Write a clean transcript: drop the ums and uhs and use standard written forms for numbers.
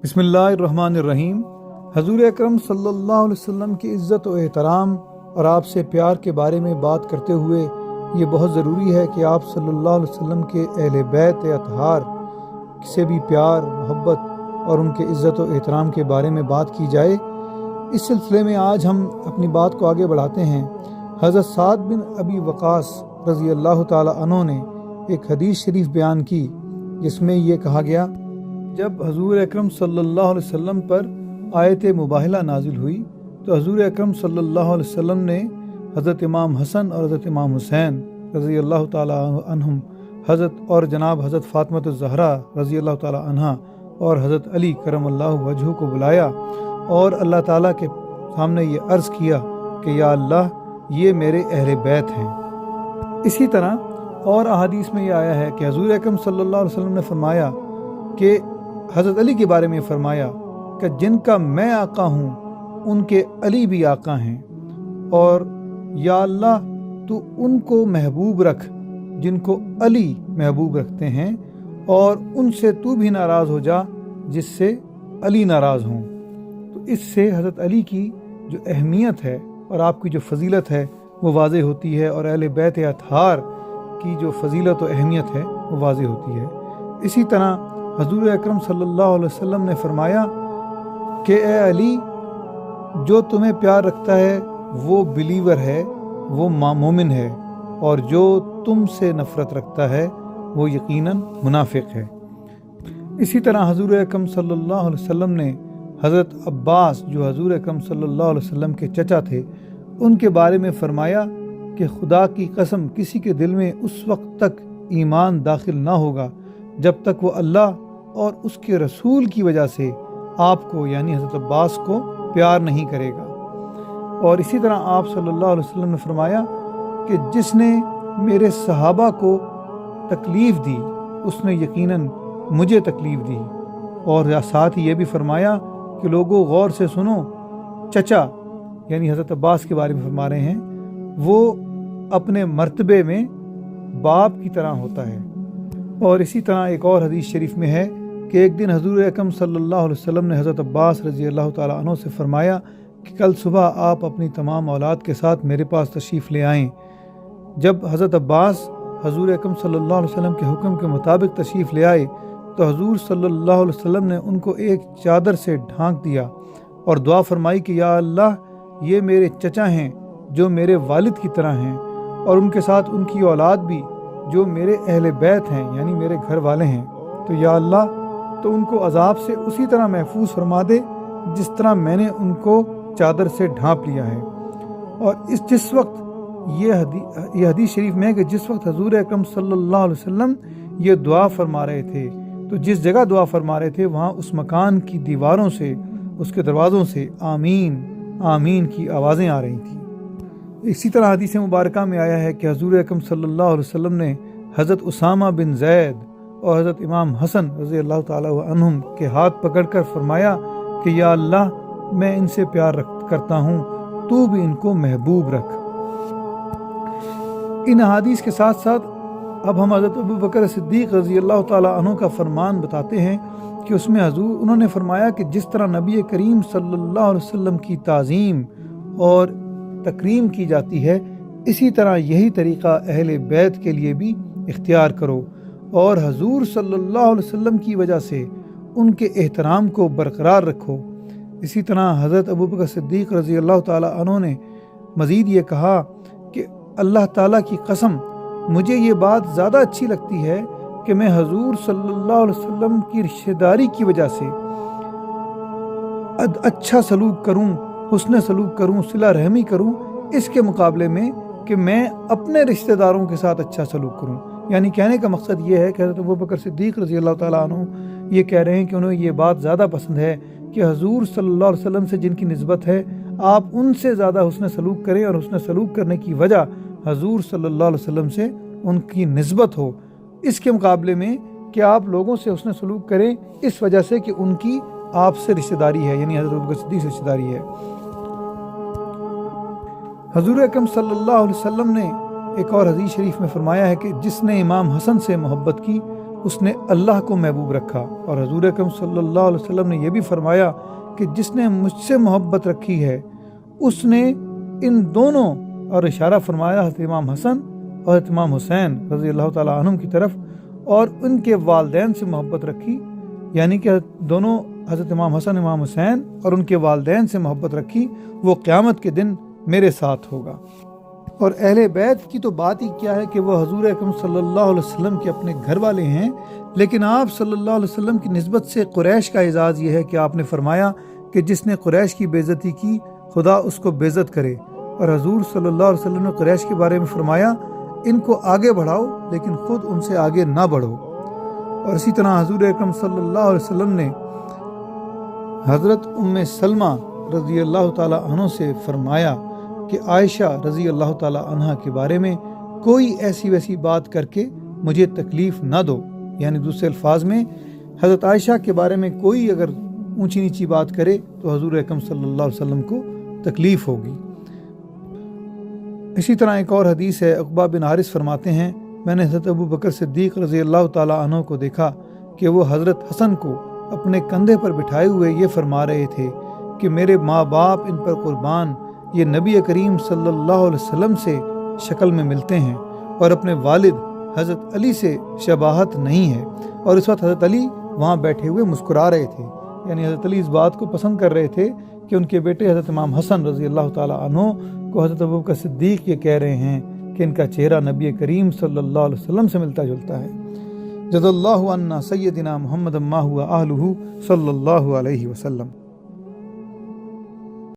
बिस्मिल्लाहिर्रहमानिर्रहीम। हजूर अकरम सल्लल्लाहु अलैहि वसल्लम की इज़्ज़त और एहतराम और आपसे प्यार के बारे में बात करते हुए ये बहुत ज़रूरी है कि आप सल्लल्लाहु अलैहि वसल्लम के अहले बैत अतहार से भी प्यार मोहब्बत और उनके इज़्ज़त और एहतराम के बारे में बात की जाए। इस सिलसिले में आज हम अपनी बात को आगे बढ़ाते हैं। हज़रत साद बिन अबी वक़ास रज़ी अल्लाह ताला अन्हु ने एक हदीस शरीफ बयान की जिसमें ये कहा गया, जब हजूर अकरम सल्लल्लाहु अलैहि वसल्लम पर आयत मुबाहिला नाजिल हुई तो हजूर अकरम सल्लल्लाहु अलैहि वसल्लम ने हज़रत इमाम हसन और हज़रत इमाम हुसैन रज़ी अल्लाह ताला अन्हुम और जनाब हज़रत फ़ातिमा ज़हरा रज़ी अल्लाह ताला अन्हा और हज़रत अली करमल्लाहु वजहू को बुलाया और अल्लाह ताला के सामने ये अर्ज़ किया कि या अल्लाह ये मेरे अहले बैत हैं। इसी तरह और अहादीस में ये आया है कि हजूर अकरम सल्लल्लाहु अलैहि वसल्लम ने फरमाया कि हज़रत अली के बारे में फरमाया कि जिनका मैं आका हूँ उनके अली भी आका हैं, और या अल्लाह तू उनको महबूब रख जिनको अली महबूब रखते हैं, और उनसे तू भी नाराज़ हो जा जिससे अली नाराज़ हों। तो इससे हज़रत अली की जो अहमियत है और आपकी जो फजीलत है वो वाज़े होती है, और अहले बैत अतहार की जो फजीलत और अहमियत है वो वाज़े होती है। इसी तरह हजूर अकरम सल्लल्लाहु अलैहि वसल्लम ने फरमाया कि ए अली, जो तुम्हें प्यार रखता है वो बिलीवर है, वो मोमिन है, और जो तुमसे नफ़रत रखता है वो यकीनन मुनाफिक है। इसी तरह हजूर अकरम सल्लल्लाहु अलैहि वसल्लम ने हज़रत अब्बास जो हजूर अकरम सल्लल्लाहु अलैहि वसल्लम के चचा थे उनके बारे में फरमाया कि खुदा की कसम किसी के दिल में उस वक्त तक ईमान दाखिल ना होगा जब तक वो अल्लाह और उसके रसूल की वजह से आपको यानी हज़रत अब्बास को प्यार नहीं करेगा। और इसी तरह आप सल्लल्लाहु अलैहि वसल्लम ने फरमाया कि जिसने मेरे सहाबा को तकलीफ़ दी उसने यकीनन मुझे तकलीफ़ दी। और साथ ही ये भी फरमाया कि लोगों गौर से सुनो, चचा यानी हज़रत अब्बास के बारे में फरमा रहे हैं, वो अपने मर्तबे में बाप की तरह होता है। और इसी तरह एक और हदीस शरीफ में है कि एक दिन हजूर अकरम सल्लल्लाहु अलैहि वसल्लम ने हज़रत अब्बास रज़ी अल्लाह ताला अन्हु से फरमाया कि कल सुबह आप अपनी तमाम औलाद के साथ मेरे पास तशरीफ़ ले आएँ। जब हज़रत अब्बास हजूर अकरम सल्लल्लाहु अलैहि वसल्लम के हुक्म के मुताबिक तशरीफ़ ले आए तो हजूर सल्लल्लाहु अलैहि वसल्लम ने उनको एक चादर से ढांक दिया और दुआ फरमाई कि या अल्लाह, ये मेरे चचा हैं जो मेरे वालिद की तरह हैं, और उनके साथ उनकी औलाद भी जो मेरे अहले बैत हैं यानी मेरे घर वाले हैं। तो या अल्लाह, तो उनको अजाब से उसी तरह महफूज फरमा दे जिस तरह मैंने उनको चादर से ढांप लिया है। और जिस वक्त ये हदीस शरीफ में है कि जिस वक्त हजूर अकरम सल्लल्लाहु अलैहि वसल्लम ये दुआ फरमा रहे थे तो जिस जगह दुआ फरमा रहे थे वहाँ उस मकान की दीवारों से, उसके दरवाज़ों से आमीन आमीन की आवाज़ें आ रही थी। इसी तरह हदीस मुबारका में आया है कि हजूर अकरम सल्लल्लाहु अलैहि वसल्लम ने हज़रत उसामा बिन ज़ैद और हज़रत इमाम हसन रज़ी अल्लाह ताला अन्हुम के हाथ पकड़कर फरमाया कि या अल्लाह, मैं इनसे प्यार करता हूँ, तू भी इनको महबूब रख। इन हदीस के साथ साथ अब हम हज़रत अबू बकर सिद्दीक़ रज़ी अल्लाह ताला अन्हु का फरमान बताते हैं कि उसमें उन्होंने फरमाया कि जिस तरह नबी करीम सल्लल्लाहु अलैहि वसल्लम की ताज़ीम और तकरीम की जाती है, इसी तरह यही तरीक़ा अहले बैत के लिए भी इख्तियार करो और हजूर सल्लल्लाहु अलैहि वसल्लम की वजह से उनके एहतराम को बरकरार रखो। इसी तरह हज़रत अबू बकर सिद्दीक़ रज़ी अल्लाह ताला अन्हु ने मज़ीद ये कहा कि अल्लाह ताला की कसम, मुझे ये बात ज़्यादा अच्छी लगती है कि मैं हजूर सल्लल्लाहु अलैहि वसल्लम की रिश्तेदारी की वजह से अच्छा सलूक करूं, हुस्न सलूक करूं, सिला रहमी करूं, इसके मुकाबले में कि मैं अपने रिश्तेदारों के साथ अच्छा सलूक करूं। यानी कहने का मकसद ये है कि हज़रत अबू बकर सिद्दीक़ रज़ी अल्लाह ताला अन्हु ये कह रहे हैं कि उन्हें ये बात ज़्यादा पसंद है कि हजूर सल्लल्लाहु अलैहि वसल्लम से जिनकी निस्बत है आप उनसे ज़्यादा हुस्न सलूक करें, और हुस्न सलूक करने की वजह हजूर सल्लल्लाहु अलैहि वसल्लम से उनकी निस्बत हो, इसके मुकाबले में कि आप लोगों से हुस्न सलूक करें इस वजह से कि उनकी आपसे रिश्तेदारी है, यानी हज़रत अबू बकर सिद्दीक़ से रिश्तेदारी है। हजूर अकरम सल्लल्लाहु अलैहि वसल्लम ने एक और हदीस शरीफ में फरमाया है कि जिसने इमाम हसन से मोहब्बत की اس نے اللہ کو محبوب رکھا، اور حضور اکرم صلی اللہ علیہ وسلم نے یہ بھی فرمایا کہ جس نے مجھ سے محبت رکھی ہے اس نے ان دونوں، اور اشارہ فرمایا حضرت امام حسن اور حضرت امام حسین رضی اللہ تعالیٰ عنہم کی طرف، اور ان کے والدین سے محبت رکھی، یعنی کہ دونوں حضرت امام حسن امام حسین اور ان کے والدین سے محبت رکھی، وہ قیامت کے دن میرے ساتھ ہوگا۔ اور اہل بیت کی تو بات ہی کیا ہے کہ وہ حضور اکرم صلی اللہ علیہ وسلم کے اپنے گھر والے ہیں، لیکن آپ صلی اللہ علیہ وسلم کی نسبت سے قریش کا اعزاز یہ ہے کہ آپ نے فرمایا کہ جس نے قریش کی بے عزتی کی خدا اس کو بے عزت کرے، اور حضور صلی اللہ علیہ وسلم نے قریش کے بارے میں فرمایا ان کو آگے بڑھاؤ لیکن خود ان سے آگے نہ بڑھو۔ اور اسی طرح حضور اکرم صلی اللہ علیہ وسلم نے حضرت ام سلمہ رضی اللہ تعالیٰ عنہ سے فرمایا کہ عائشہ رضی اللہ تعالیٰ عنہ کے بارے میں کوئی ایسی ویسی بات کر کے مجھے تکلیف نہ دو، یعنی دوسرے الفاظ میں حضرت عائشہ کے بارے میں کوئی اگر اونچی نیچی بات کرے تو حضور اکرم صلی اللہ علیہ وسلم کو تکلیف ہوگی۔ اسی طرح ایک اور حدیث ہے، عقبہ بن حارث فرماتے ہیں میں نے حضرت ابو بکر صدیق رضی اللہ تعالیٰ عنہ کو دیکھا کہ وہ حضرت حسن کو اپنے کندھے پر بٹھائے ہوئے یہ فرما رہے تھے کہ میرے ماں باپ ان پر قربان، یہ نبی کریم صلی اللہ علیہ وسلم سے شکل میں ملتے ہیں، اور اپنے والد حضرت علی سے شباہت نہیں ہے۔ اور اس وقت حضرت علی وہاں بیٹھے ہوئے مسکرا رہے تھے، یعنی حضرت علی اس بات کو پسند کر رہے تھے کہ ان کے بیٹے حضرت امام حسن رضی اللہ تعالیٰ عنہ کو حضرت ابوبکر صدیق یہ کہہ رہے ہیں کہ ان کا چہرہ نبی کریم صلی اللہ علیہ وسلم سے ملتا جلتا ہے۔ جزا اللہ عنا سیدنا محمد ما ہوا اہلہ صلی اللہ علیہ وسلم۔